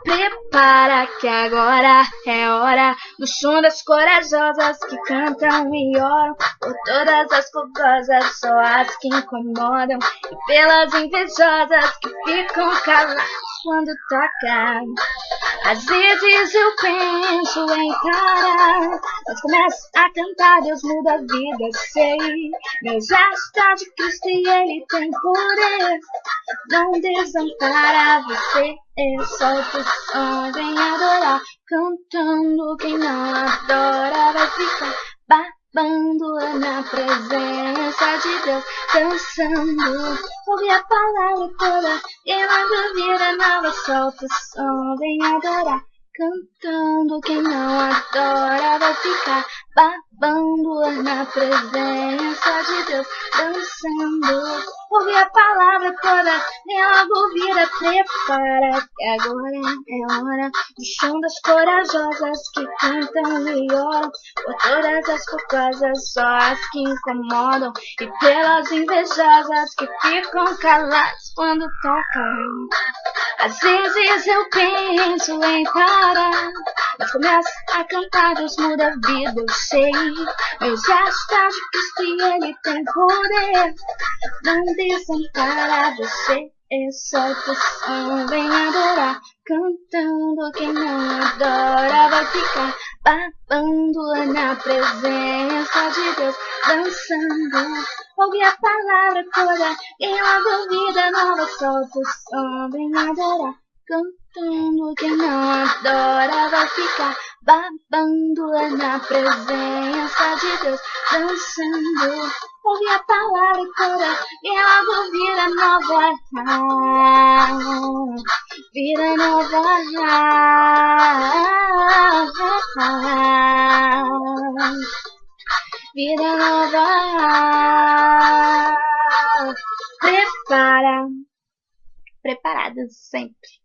Prepara que agora é hora do som das corajosas que cantam e oram por todas as fogosas, só as que incomodam, e pelas invejosas que ficam caladas quando tocam. Às vezes eu penso em parar, mas começo a cantar, Deus muda a vida, sei. Meu gesto é de Cristo e Ele tem poder, não desampara você. Solta o som, vem adorar, cantando. Quem não adora vai ficar babando na presença de Deus, dançando. Ouve a palavra toda, quem não duvida nada. Solta o som, vem adorar, cantando. Quem não adora vai ficar babando na presença de Deus, dançando. Ouve a palavra toda, nem logo vira. Prepara que agora é hora do som das corajosas que cantam e oram por todas as focosas, só as que incomodam, e pelas invejosas que ficam caladas quando tocam. Às vezes eu penso em parar, mas começo a cantar, Deus muda a vida, eu sei. Meu gesto é de Cristo e Ele tem poder, não desampara você. Solta o som, vem adorar, cantando. Quem não adora vai ficar babando na presença de Deus, dançando. Ouve a palavra toda, quem logo vida nova. Solta o som, vem adorar, cantando. Quem não adora vai ficar babando na presença de Deus, dançando. Ouve a palavra toda, quem logo vira nova, vira nova, vida nova. Prepara, preparadas sempre.